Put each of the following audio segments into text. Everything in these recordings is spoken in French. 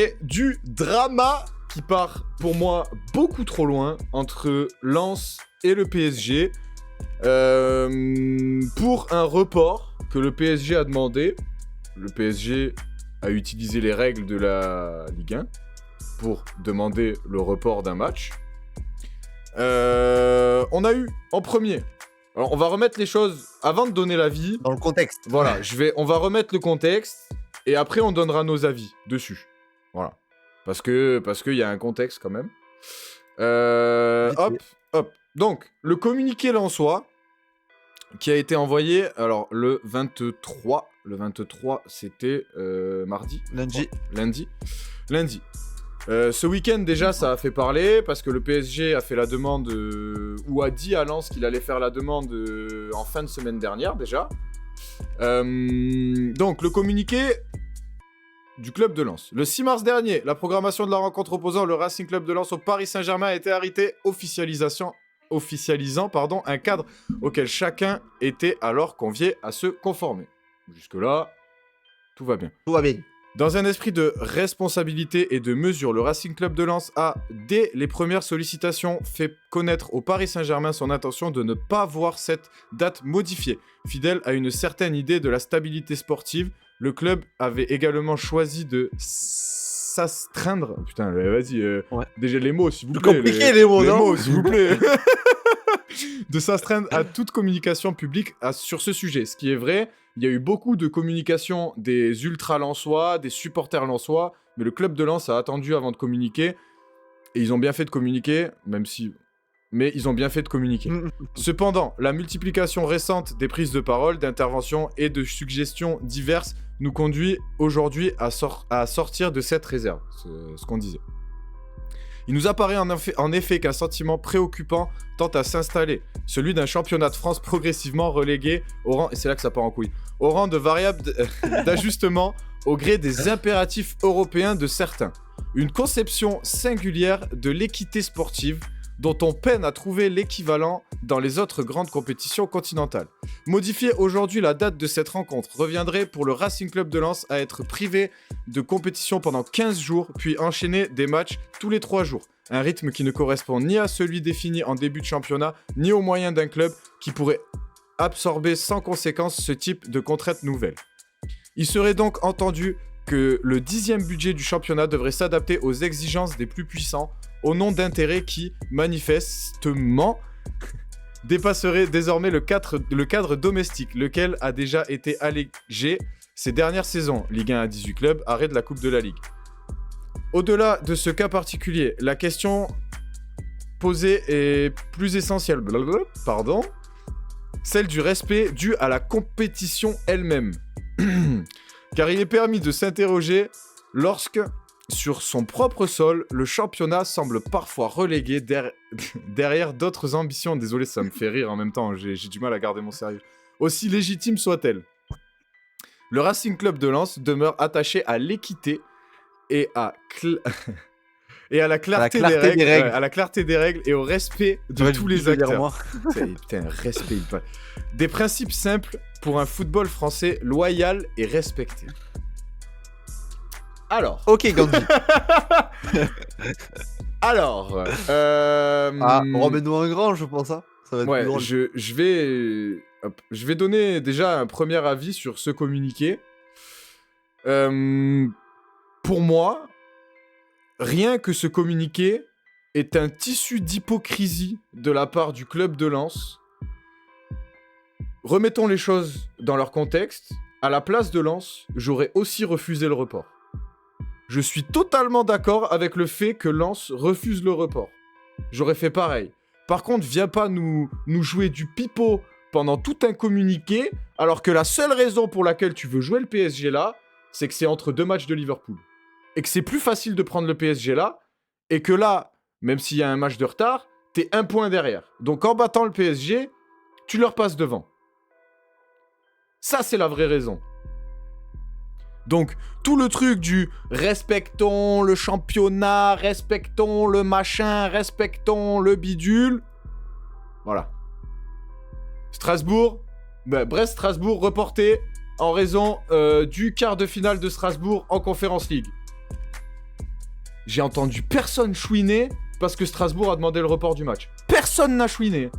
Et du drama qui part pour moi beaucoup trop loin entre Lens et le PSG pour un report que le PSG a demandé. Le PSG a utilisé les règles de la Ligue 1 pour demander le report d'un match. On a eu en premier. Alors on va remettre les choses avant de donner l'avis. Dans le contexte. Voilà, on va remettre le contexte et après on donnera nos avis dessus. Voilà. Parce qu'il y a un contexte quand même. Hop. Donc, le communiqué lensois qui a été envoyé, alors le 23. Le 23, c'était mardi. Lundi. Lundi. Ce week-end, déjà, ça a fait parler parce que le PSG a fait la demande ou a dit à Lens qu'il allait faire la demande en fin de semaine dernière, déjà. Donc, le communiqué du club de Lens. Le 6 mars dernier, la programmation de la rencontre opposant le Racing Club de Lens au Paris Saint-Germain a été arrêtée, officialisant un cadre auquel chacun était alors convié à se conformer. Jusque-là, tout va bien. Tout va bien. Dans un esprit de responsabilité et de mesure, le Racing Club de Lens a, dès les premières sollicitations, fait connaître au Paris Saint-Germain son intention de ne pas voir cette date modifiée. Fidèle à une certaine idée de la stabilité sportive, le club avait également choisi de s'astreindre. Oh, putain, vas-y, ouais. Déjà les mots, s'il vous plaît. C'est compliqué les mots, non ? Les mots, s'il vous plaît. De s'astreindre à toute communication publique sur ce sujet. Ce qui est vrai, il y a eu beaucoup de communication des ultra-lensois, des supporters lensois, mais le club de Lens a attendu avant de communiquer, et ils ont bien fait de communiquer, mais ils ont bien fait de communiquer. Cependant, la multiplication récente des prises de parole, d'interventions et de suggestions diverses nous conduit aujourd'hui à sortir de cette réserve, ce qu'on disait. Il nous apparaît en effet qu'un sentiment préoccupant tente à s'installer, celui d'un championnat de France progressivement relégué au rang, et c'est là que ça part en couille, au rang de variable d'ajustement au gré des impératifs européens de certains. Une conception singulière de l'équité sportive dont on peine à trouver l'équivalent dans les autres grandes compétitions continentales. Modifier aujourd'hui la date de cette rencontre reviendrait pour le Racing Club de Lens à être privé de compétition pendant 15 jours, puis enchaîner des matchs tous les 3 jours. Un rythme qui ne correspond ni à celui défini en début de championnat, ni aux moyens d'un club qui pourrait absorber sans conséquence ce type de contrainte nouvelle. Il serait donc entendu que le 10e budget du championnat devrait s'adapter aux exigences des plus puissants, au nom d'intérêts qui, manifestement, dépasseraient désormais le cadre domestique, lequel a déjà été allégé ces dernières saisons. Ligue 1 à 18 clubs, arrêt de la Coupe de la Ligue. Au-delà de ce cas particulier, la question posée est plus essentielle. Celle du respect dû à la compétition elle-même. Car il est permis de s'interroger lorsque, sur son propre sol, le championnat semble parfois relégué derrière d'autres ambitions. Désolé, ça me fait rire en même temps, j'ai du mal à garder mon sérieux. Aussi légitime soit-elle. Le Racing Club de Lens demeure attaché à l'équité et à la clarté des règles. À la clarté des règles et au respect de tous les acteurs. Putain, respect. Des principes simples pour un football français loyal et respecté. Alors. Ok, Gandhi. Alors. Remets-nous un grand, je pense. Hein. Ça va être plus drôle. Je vais donner déjà un premier avis sur ce communiqué. Pour moi, rien que ce communiqué est un tissu d'hypocrisie de la part du club de Lens. Remettons les choses dans leur contexte. À la place de Lens, j'aurais aussi refusé le report. Je suis totalement d'accord avec le fait que Lens refuse le report. J'aurais fait pareil. Par contre, viens pas nous jouer du pipeau pendant tout un communiqué, alors que la seule raison pour laquelle tu veux jouer le PSG là, c'est que c'est entre 2 matchs de Liverpool. Et que c'est plus facile de prendre le PSG là, et que là, même s'il y a un match de retard, t'es 1 point derrière. Donc en battant le PSG, tu leur passes devant. Ça, c'est la vraie raison. Donc, tout le truc du respectons le championnat, respectons le machin, respectons le bidule. Voilà. Brest-Strasbourg reporté en raison du quart de finale de Strasbourg en Conference League. j'ai entendu personne chouiner parce que Strasbourg a demandé le report du match. Personne n'a chouiné.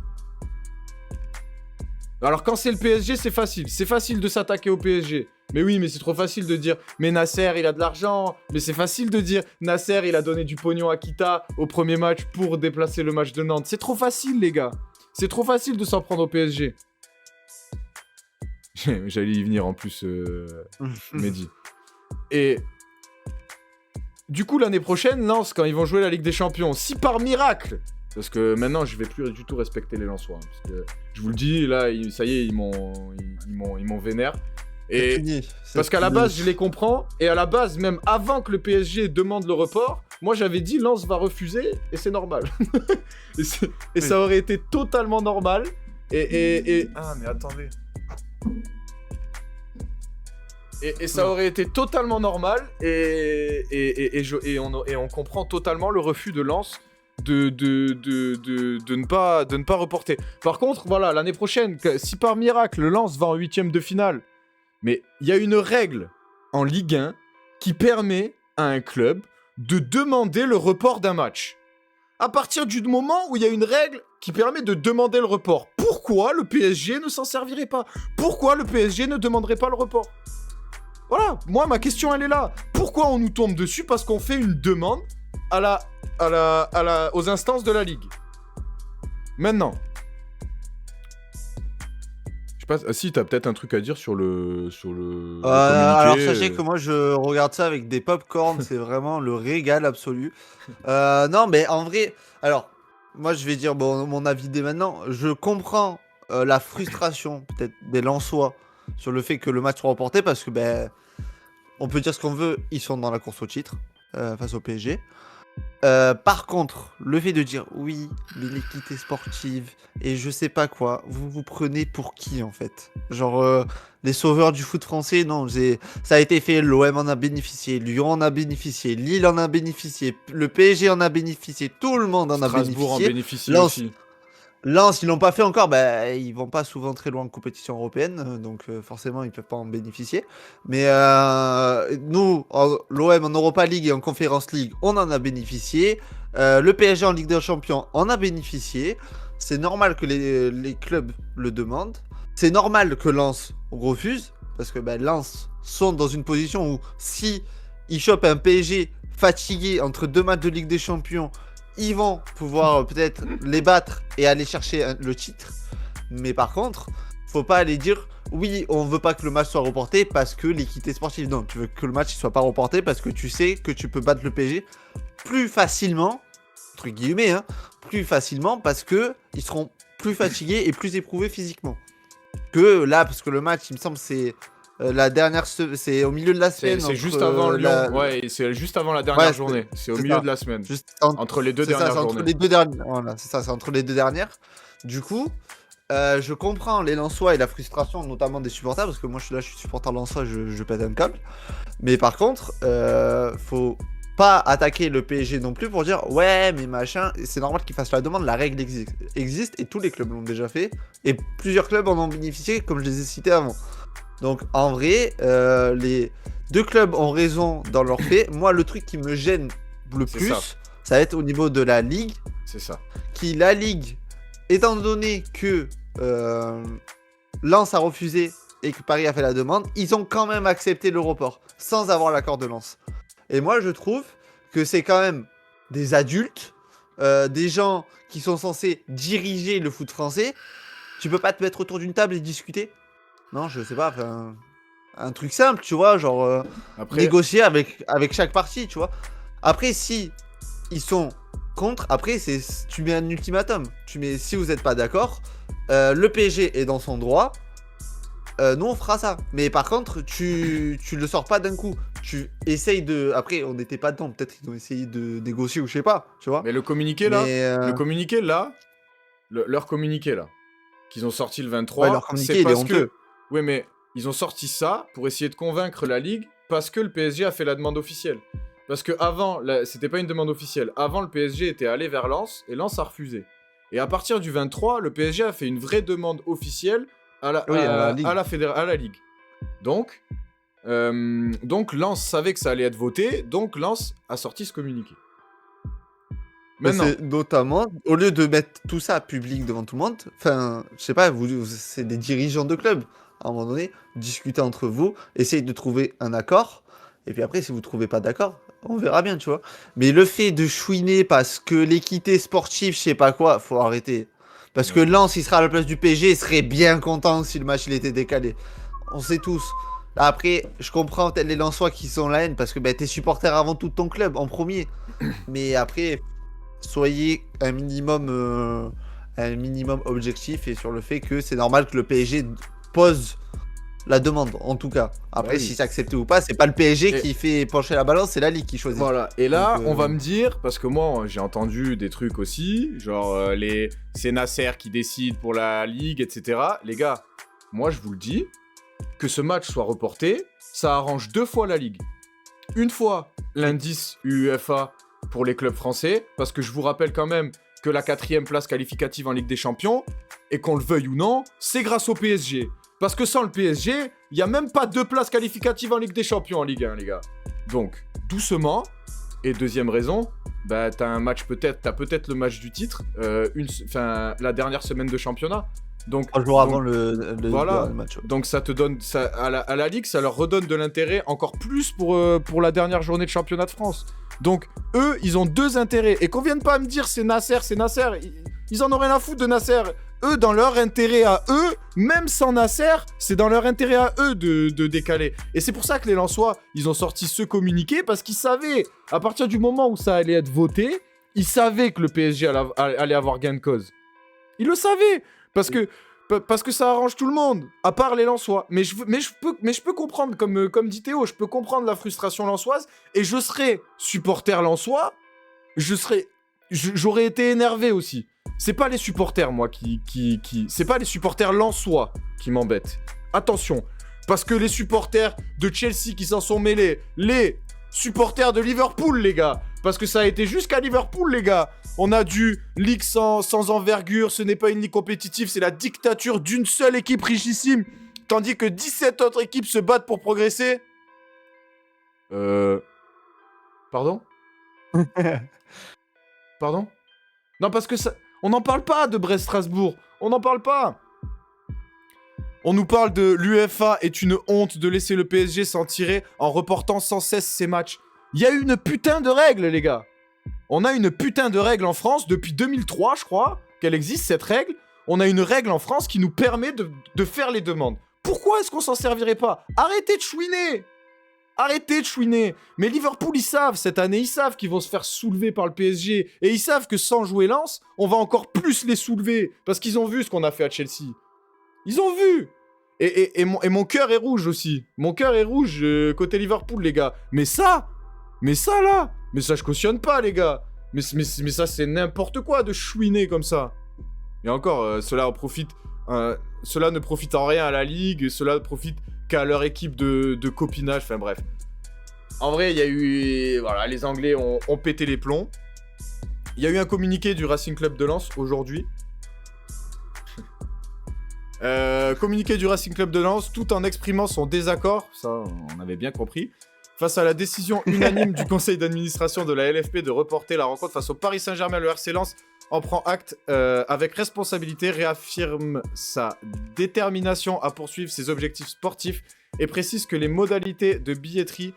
Alors quand c'est le PSG, c'est facile. C'est facile de s'attaquer au PSG. Mais oui, mais c'est trop facile de dire « Mais Nasser, il a de l'argent !» Mais c'est facile de dire « Nasser, il a donné du pognon à Kita au premier match pour déplacer le match de Nantes. » C'est trop facile, les gars. C'est trop facile de s'en prendre au PSG. J'allais y venir en plus, Mehdi. Et du coup, l'année prochaine, Lens, quand ils vont jouer la Ligue des Champions, si par miracle, parce que maintenant, je vais plus du tout respecter les Lensois, hein, parce que je vous le dis, là, ça y est, ils m'ont vénère. Et fini, parce qu'à la base, je les comprends, et à la base, même avant que le PSG demande le report, moi j'avais dit Lens va refuser, et c'est normal. et ça aurait été totalement normal. Ah, mais attendez. Et ça aurait été totalement normal, et on comprend totalement le refus de Lens de ne pas reporter. Par contre, voilà, l'année prochaine, si par miracle Lens va en 8ème de finale, mais il y a une règle en Ligue 1 qui permet à un club de demander le report d'un match. À partir du moment où il y a une règle qui permet de demander le report, pourquoi le PSG ne s'en servirait pas? Pourquoi le PSG ne demanderait pas le report? Voilà, moi ma question elle est là. Pourquoi on nous tombe dessus? Parce qu'on fait une demande aux instances de la Ligue. Maintenant. Je sais pas, si t'as peut-être un truc à dire sur le alors communiqué. sachez que moi je regarde ça avec des pop-corn, c'est vraiment le régal absolu. Non mais en vrai, alors moi je vais dire mon avis dès maintenant. Je comprends la frustration peut-être des Lensois sur le fait que le match soit remporté parce que on peut dire ce qu'on veut, ils sont dans la course au titre face au PSG. Par contre, le fait de dire oui, mais l'équité sportive et je sais pas quoi, vous vous prenez pour qui en fait? Genre les sauveurs du foot français, non, ça a été fait, l'OM en a bénéficié, Lyon en a bénéficié, Lille en a bénéficié, le PSG en a bénéficié, tout le monde en a bénéficié. Strasbourg en bénéficie aussi. Lens, ils l'ont pas fait encore, ils vont pas souvent très loin en compétition européenne, donc forcément ils peuvent pas en bénéficier. Mais nous, l'OM en Europa League et en Conference League, on en a bénéficié. Le PSG en Ligue des Champions en a bénéficié. C'est normal que les clubs le demandent. C'est normal que Lens refuse, parce que Lens sont dans une position où si ils chopent un PSG fatigué entre 2 matchs de Ligue des Champions, ils vont pouvoir peut-être les battre et aller chercher le titre. Mais par contre, faut pas aller dire oui, on veut pas que le match soit reporté parce que l'équité sportive. Non, tu veux que le match soit pas reporté parce que tu sais que tu peux battre le PSG plus facilement, entre guillemets, plus facilement parce que ils seront plus fatigués et plus éprouvés physiquement. Que là, parce que le match, il me semble, c'est c'est au milieu de la semaine. C'est juste avant Lyon. Ouais, c'est juste avant la dernière journée. C'est au milieu de la semaine. Entre les deux dernières journées. Entre les deux dernières. Voilà, c'est ça, c'est entre les deux dernières. Du coup, je comprends les Lensois et la frustration, notamment des supporters, parce que moi je suis supporter Lensois, je pète un câble. Mais par contre, faut pas attaquer le PSG non plus pour dire ouais, mais machin, c'est normal qu'ils fassent la demande, la règle existe et tous les clubs l'ont déjà fait. Et plusieurs clubs en ont bénéficié, comme je les ai cités avant. Donc en vrai, les deux clubs ont raison dans leur fait. Moi, le truc qui me gêne le plus, ça va être au niveau de la Ligue. C'est ça. Qui, la Ligue, étant donné que Lens a refusé et que Paris a fait la demande, ils ont quand même accepté le report, sans avoir l'accord de Lens. Et moi, je trouve que c'est quand même des adultes, des gens qui sont censés diriger le foot français. Tu peux pas te mettre autour d'une table et discuter? Non, je sais pas, un truc simple, tu vois, genre négocier avec chaque partie, tu vois. Après, si ils sont contre, après, tu mets un ultimatum. Si vous n'êtes pas d'accord, le PSG est dans son droit, nous on fera ça. Mais par contre, tu le sors pas d'un coup. Tu essayes de... Après, on n'était pas dedans, peut-être qu'ils ont essayé de négocier ou je sais pas, tu vois. Mais le communiqué là, leur communiqué là, qu'ils ont sorti le 23, leur communiqué, il est honteux. Ouais, mais ils ont sorti ça pour essayer de convaincre la Ligue parce que le PSG a fait la demande officielle. Parce que avant, c'était pas une demande officielle. Avant, le PSG était allé vers Lens et Lens a refusé. Et à partir du 23, le PSG a fait une vraie demande officielle à la Ligue. Donc, Donc Lens savait que ça allait être voté, donc Lens a sorti ce communiqué. Mais Maintenant, c'est notamment, au lieu de mettre tout ça public devant tout le monde, enfin, je sais pas, c'est des dirigeants de club. À un moment donné, discutez entre vous, essayez de trouver un accord. Et puis après, si vous trouvez pas d'accord, on verra bien, tu vois. Mais le fait de chouiner parce que l'équité sportive, je sais pas quoi, faut arrêter. Parce que Ouais. Lens, il sera à la place du PSG, il serait bien content si le match il était décalé. On sait tous. Après, je comprends peut-être les Lensois qui sont la haine parce que bah, t'es supporter avant tout de ton club en premier. Mais après, soyez un minimum objectif et sur le fait que c'est normal que le PSG pose la demande, en tout cas. Après, oui. si c'est accepté ou pas, c'est pas le PSG Et- qui fait pencher la balance, c'est la Ligue qui choisit. voilà. Et là, Donc, on va me dire, parce que moi, j'ai entendu des trucs aussi, genre c'est Nasser qui décide pour la Ligue, etc. Les gars, moi, je vous le dis, que ce match soit reporté, ça arrange 2 fois la Ligue. Une fois, l'indice UEFA pour les clubs français, parce que je vous rappelle quand même que la 4e place qualificative en Ligue des Champions, et qu'on le veuille ou non, c'est grâce au PSG. Parce que sans le PSG, il n'y a même pas 2 places qualificatives en Ligue des Champions en Ligue 1, les gars. Donc, doucement. Et deuxième raison, bah, t'as peut-être le match du titre, la dernière semaine de championnat. Donc, 3 jours avant le voilà. match. Donc ça te donne, à la Ligue, ça leur redonne de l'intérêt encore plus pour la dernière journée de championnat de France. Donc eux, ils ont 2 intérêts. Et qu'on vienne pas me dire c'est Nasser. Ils en ont rien à foutre de Nasser. Eux, dans leur intérêt à eux, même sans Nasser, c'est dans leur intérêt à eux de décaler. Et c'est pour ça que les Lensois, ils ont sorti ce communiqué, parce qu'ils savaient, à partir du moment où ça allait être voté, ils savaient que le PSG allait avoir gain de cause. Ils le savaient, parce que ça arrange tout le monde, à part les Lensois. Mais je peux comprendre, comme dit Théo, je peux comprendre la frustration lensoise, et je serais supporter lensois, j'aurais été énervé aussi. C'est pas les supporters, moi, c'est pas les supporters lensois qui m'embêtent. Attention, parce que les supporters de Chelsea qui s'en sont mêlés, les supporters de Liverpool, les gars, parce que ça a été jusqu'à Liverpool, les gars. On a du ligue sans envergure, ce n'est pas une ligue compétitive, c'est la dictature d'une seule équipe richissime, tandis que 17 autres équipes se battent pour progresser. Pardon? Pardon? Non, parce que ça... On n'en parle pas de Brest-Strasbourg. On n'en parle pas. On nous parle de l'UEFA est une honte de laisser le PSG s'en tirer en reportant sans cesse ses matchs. Il y a une putain de règle, les gars. On a une putain de règle en France depuis 2003, je crois, qu'elle existe, cette règle. On a une règle en France qui nous permet de faire les demandes. Pourquoi est-ce qu'on s'en servirait pas? Arrêtez de chouiner. Arrêtez de chouiner. Mais Liverpool, ils savent, cette année, ils savent qu'ils vont se faire soulever par le PSG. Et ils savent que sans jouer Lens, on va encore plus les soulever. Parce qu'ils ont vu ce qu'on a fait à Chelsea. Ils ont vu. Et mon cœur est rouge aussi. Mon cœur est rouge côté Liverpool, les gars. Mais ça, là, mais ça, je cautionne pas, les gars. Mais ça, c'est n'importe quoi de chouiner comme ça. Et encore, cela ne profite en rien à la Ligue. Cela ne profite qu'à leur équipe de copinage. Enfin, bref. En vrai, il y a eu... Voilà, les Anglais ont pété les plombs. Il y a eu un communiqué du Racing Club de Lens aujourd'hui. Communiqué du Racing Club de Lens, tout en exprimant son désaccord, ça on avait bien compris, face à la décision unanime du conseil d'administration de la LFP de reporter la rencontre face au Paris Saint-Germain. Le RC Lens en prend acte avec responsabilité, réaffirme sa détermination à poursuivre ses objectifs sportifs et précise que les modalités de billetterie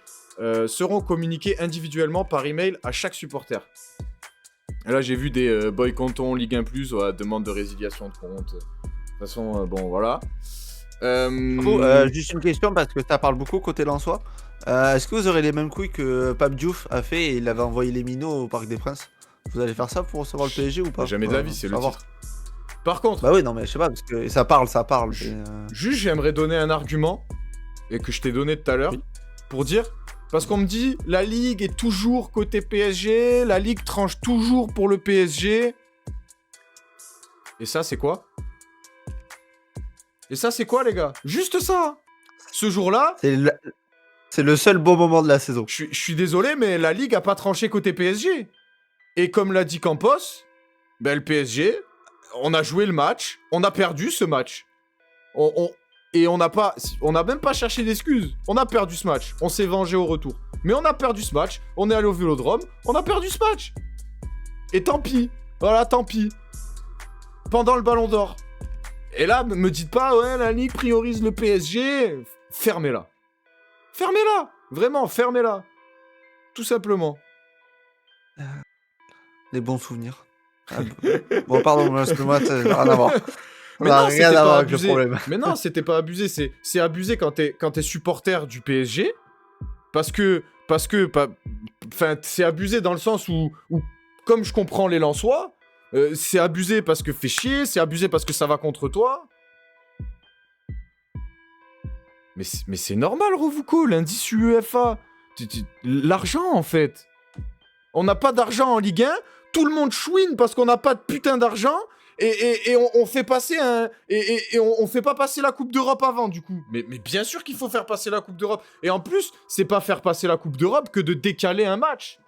seront communiquées individuellement par email à chaque supporter. Et là j'ai vu des boycottons Ligue 1+, ouais, demande de résiliation de compte. De toute façon, bon, voilà. Juste une question, parce que ça parle beaucoup côté Lensois. Est-ce que vous aurez les mêmes couilles que Pape Diouf a fait et il avait envoyé les minots au Parc des Princes? Vous allez faire ça pour recevoir le PSG ou pas? Jamais de la vie, c'est le titre. Par contre... Bah oui, non, mais je sais pas, parce que ça parle. Juste, j'aimerais donner un argument, et que je t'ai donné tout à l'heure, pour dire... Parce qu'on me dit, la Ligue est toujours côté PSG, la Ligue tranche toujours pour le PSG. Et ça, c'est quoi? Et ça, c'est quoi, les gars? Juste ça. Ce jour-là... C'est le seul bon moment de la saison. Je suis désolé, mais la Ligue a pas tranché côté PSG. Et comme l'a dit Campos, ben le PSG, on a joué le match, on a perdu ce match. Et on n'a même pas cherché d'excuses. On a perdu ce match. On s'est vengé au retour. Mais on a perdu ce match. On est allé au Vélodrome. On a perdu ce match. Et tant pis. Voilà, tant pis. Pendant le Ballon d'Or. Et là, me dites pas, ouais, la Ligue priorise le PSG. Fermez-la. Fermez-la. Vraiment, fermez-la. Tout simplement. Les bons souvenirs. Bon, pardon, excuse-moi, ça n'a rien à voir. Mais non, c'était pas abusé. Mais non, c'était pas abusé. C'est abusé quand t'es supporter du PSG. Parce que c'est abusé dans le sens où, comme je comprends les Lensois, c'est abusé parce que fait chier, c'est abusé parce que ça va contre toi. Mais c'est normal, Rovouko, l'indice UEFA. L'argent, en fait. On n'a pas d'argent en Ligue 1, tout le monde chouine parce qu'on n'a pas de putain d'argent. Et on fait passer on fait pas passer la Coupe d'Europe avant, du coup. Mais bien sûr qu'il faut faire passer la Coupe d'Europe. Et en plus, c'est pas faire passer la Coupe d'Europe que de décaler un match.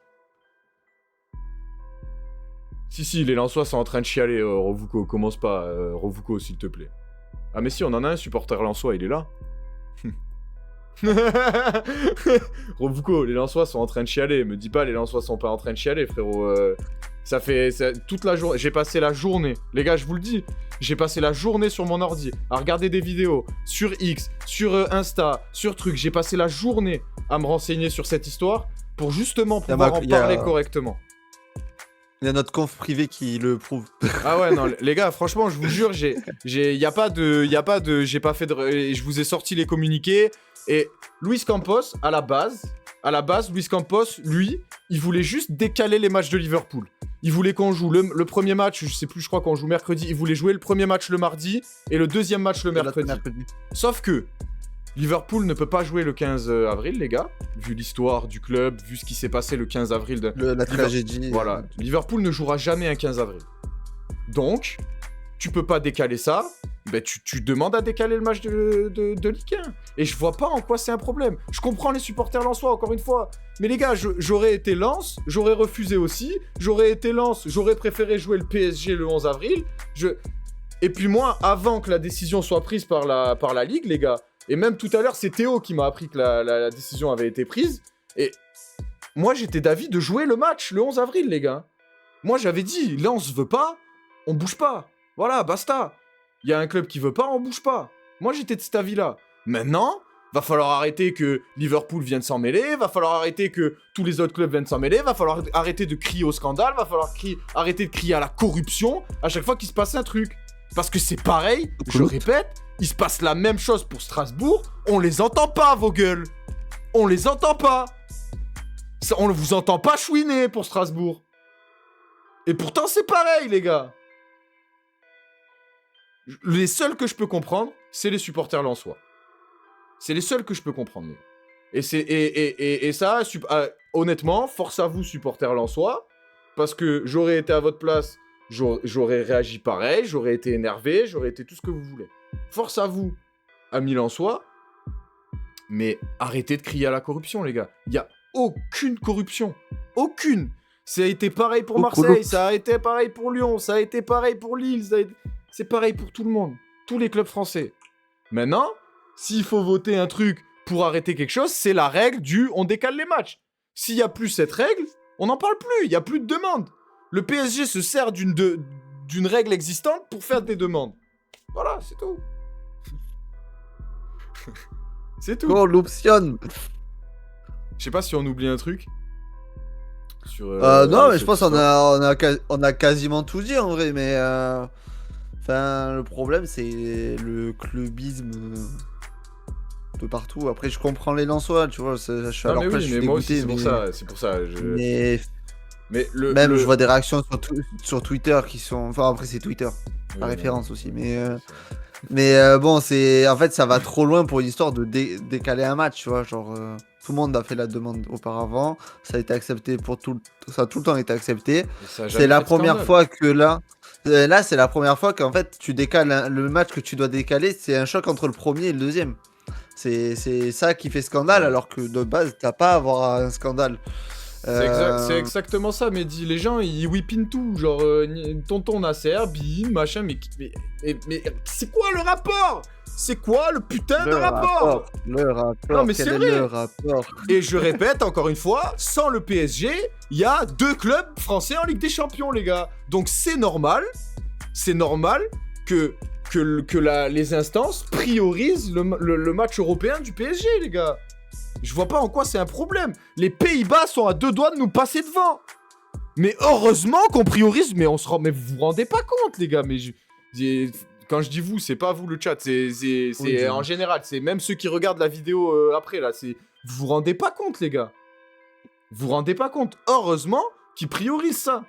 Si, les Lensois sont en train de chialer, Rovouko. Commence pas, Rovouko, s'il te plaît. Ah mais si, on en a un supporter lensois, il est là. Rovouko, les Lensois sont en train de chialer. Me dis pas, les Lensois sont pas en train de chialer, frérot. Ça fait toute la journée. J'ai passé la journée. Les gars, je vous le dis. J'ai passé la journée sur mon ordi à regarder des vidéos sur X, sur Insta, sur trucs. J'ai passé la journée à me renseigner sur cette histoire pour justement pouvoir en parler correctement. Il y a notre conf privé qui le prouve. Ah ouais, non, les gars, franchement, je vous jure, y a pas de, j'ai pas fait de, je vous ai sorti les communiqués. Et Luis Campos, à la base, Luis Campos, lui, il voulait juste décaler les matchs de Liverpool. Il voulait qu'on joue le premier match, je sais plus, je crois qu'on joue mercredi. Il voulait jouer le premier match le mardi et le deuxième match le mercredi. Sauf que Liverpool ne peut pas jouer le 15 avril, les gars, vu l'histoire du club, vu ce qui s'est passé le 15 avril. La tragédie. Voilà, Liverpool ne jouera jamais un 15 avril. Donc, tu peux pas décaler ça, ben tu demandes à décaler le match de Ligue 1. Et je vois pas en quoi c'est un problème. Je comprends les supporters lensois, encore une fois. Mais les gars, j'aurais été Lens, j'aurais refusé aussi. J'aurais été Lens, j'aurais préféré jouer le PSG le 11 avril. Et puis moi, avant que la décision soit prise par la Ligue, les gars, et même tout à l'heure, c'est Théo qui m'a appris que la décision avait été prise. Et moi, j'étais d'avis de jouer le match le 11 avril, les gars. Moi, j'avais dit, Lens veut pas, on bouge pas. Voilà, basta. Il y a un club qui veut pas, on bouge pas. Moi, j'étais de cet avis-là. Maintenant, va falloir arrêter que Liverpool vienne s'en mêler, va falloir arrêter que tous les autres clubs viennent s'en mêler, va falloir arrêter de crier au scandale, va falloir arrêter de crier à la corruption à chaque fois qu'il se passe un truc. Parce que c'est pareil, je répète, il se passe la même chose pour Strasbourg, on les entend pas, vos gueules. On les entend pas. On ne vous entend pas chouiner pour Strasbourg. Et pourtant, c'est pareil, les gars. Les seuls que je peux comprendre, c'est les supporters lensois. C'est les seuls que je peux comprendre. Et ça, honnêtement, force à vous, supporters lensois, parce que j'aurais été à votre place, j'aurais réagi pareil, j'aurais été énervé, j'aurais été tout ce que vous voulez. Force à vous, amis lensois, mais arrêtez de crier à la corruption, les gars. Il n'y a aucune corruption. Aucune. Ça a été pareil pour Marseille, ça a été pareil pour Lyon, ça a été pareil pour Lille, c'est pareil pour tout le monde. Tous les clubs français. Maintenant, s'il faut voter un truc pour arrêter quelque chose, c'est la règle du on décale les matchs. S'il n'y a plus cette règle, on n'en parle plus, il n'y a plus de demande. Le PSG se sert d'une règle existante pour faire des demandes. Voilà, c'est tout. C'est tout. Corruption. Je sais pas si on oublie un truc. Non, mais je pense qu'on a quasiment tout dit en vrai, mais enfin, le problème c'est le clubisme de partout. Après, je comprends les Lensois, tu vois, je suis à leur place, je suis dégoûté. C'est pour ça. Mais je vois des réactions sur Twitter qui sont. Enfin, après, c'est Twitter, la référence aussi, mais bon, en fait, ça va trop loin pour une histoire de décaler un match, tu vois, genre. Tout le monde a fait la demande auparavant, ça a été accepté ça a tout le temps été accepté. C'est la première fois que là, c'est la première fois qu'en fait tu décales le match que tu dois décaler, c'est un choc entre le premier et le deuxième. C'est ça qui fait scandale, alors que de base t'as pas à avoir un scandale. C'est exactement ça, Mehdi. Les gens, ils whippinent tout. Genre, tonton Nasser, bim, machin. Mais c'est quoi le rapport? C'est quoi le putain de rapport? Le rapport. Non, mais c'est vrai. Le rapport. Et je répète encore une fois, sans le PSG, il y a 2 clubs français en Ligue des Champions, les gars. Donc c'est normal que les instances priorisent le match européen du PSG, les gars. Je vois pas en quoi c'est un problème. Les Pays-Bas sont à 2 doigts de nous passer devant. Mais heureusement qu'on priorise. Mais mais vous vous rendez pas compte, les gars. Mais quand je dis vous, c'est pas vous le chat. C'est Oui, en général. C'est même ceux qui regardent la vidéo après là. Vous vous rendez pas compte, les gars. Vous vous rendez pas compte. Heureusement qu'ils priorisent ça.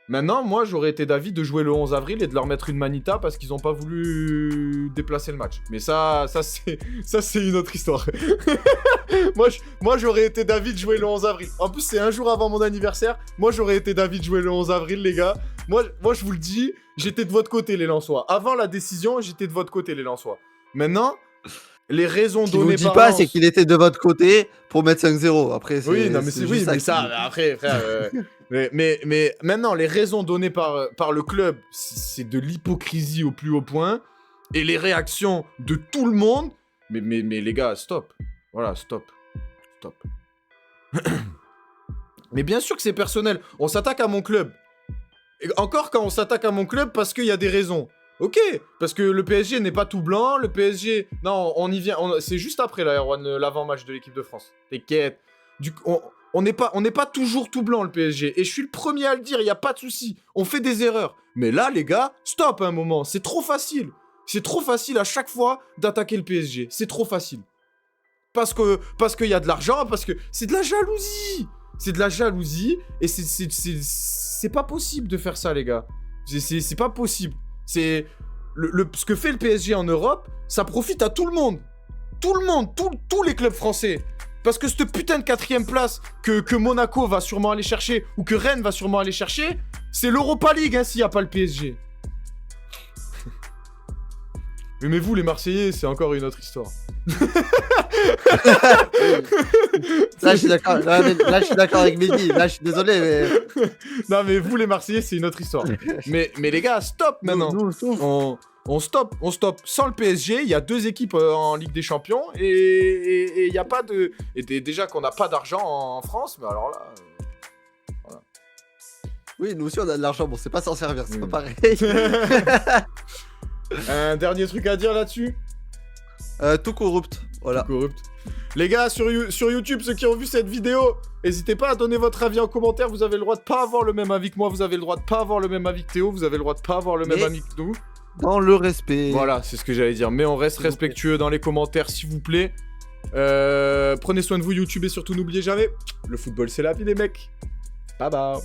Maintenant, moi, j'aurais été d'avis de jouer le 11 avril et de leur mettre une manita parce qu'ils ont pas voulu déplacer le match. Mais ça c'est une autre histoire. moi, j'aurais été d'avis de jouer le 11 avril. En plus, c'est un jour avant mon anniversaire. Moi, j'aurais été d'avis de jouer le 11 avril, les gars. Moi, je vous le dis, j'étais de votre côté, les Lensois. Avant la décision, j'étais de votre côté, les Lensois. Maintenant, les raisons données par... Ce qu'il vous dit pas, c'est qu'il était de votre côté pour mettre 5-0. Après, c'est... Oui, non, mais c'est oui, mais ça, après, frère... mais maintenant, les raisons données par le club, c'est de l'hypocrisie au plus haut point. Et les réactions de tout le monde... Mais les gars, stop. Voilà, stop. Mais bien sûr que c'est personnel. On s'attaque à mon club. Et encore quand on s'attaque à mon club parce qu'il y a des raisons. Ok, parce que le PSG n'est pas tout blanc, le PSG... Non, on y vient, c'est juste après là, Erwan, l'avant-match de l'équipe de France. T'inquiète. On n'est pas toujours tout blanc, le PSG. Et je suis le premier à le dire, il n'y a pas de souci. On fait des erreurs. Mais là, les gars, stop un moment, c'est trop facile. C'est trop facile à chaque fois d'attaquer le PSG. C'est trop facile. Parce qu'il y a de l'argent, parce que c'est de la jalousie. C'est de la jalousie, et c'est pas possible de faire ça, les gars. C'est pas possible. C'est ce que fait le PSG en Europe, ça profite à tout le monde. Tout le monde, tous les clubs français. Parce que cette putain de 4ème place que Monaco va sûrement aller chercher, ou que Rennes va sûrement aller chercher, c'est l'Europa League, hein, s'il n'y a pas le PSG. Mais vous, les Marseillais, c'est encore une autre histoire. Là, je suis d'accord. Là, je suis d'accord avec Mehdi. Là, je suis désolé, mais... Non, mais vous, les Marseillais, c'est une autre histoire. mais les gars, stop maintenant. On stop. Sans le PSG, il y a 2 équipes en Ligue des Champions et il n'y a pas de... Et déjà qu'on n'a pas d'argent en France, mais alors là... Voilà. Oui, nous aussi, on a de l'argent. Bon, c'est pas s'en servir, c'est pas pareil. Un dernier truc à dire là-dessus? Tout corrupt. Voilà. Tout corrupt. Les gars, sur YouTube, ceux qui ont vu cette vidéo, n'hésitez pas à donner votre avis en commentaire. Vous avez le droit de pas avoir le même avis que moi. Vous avez le droit de pas avoir le même avis que Théo. Vous avez le droit de pas avoir le même avis que nous. Dans le respect. Voilà, c'est ce que j'allais dire. Mais on reste respectueux dans les commentaires, s'il vous plaît. Prenez soin de vous, YouTube, et surtout, n'oubliez jamais, le football, c'est la vie, les mecs. Bye bye.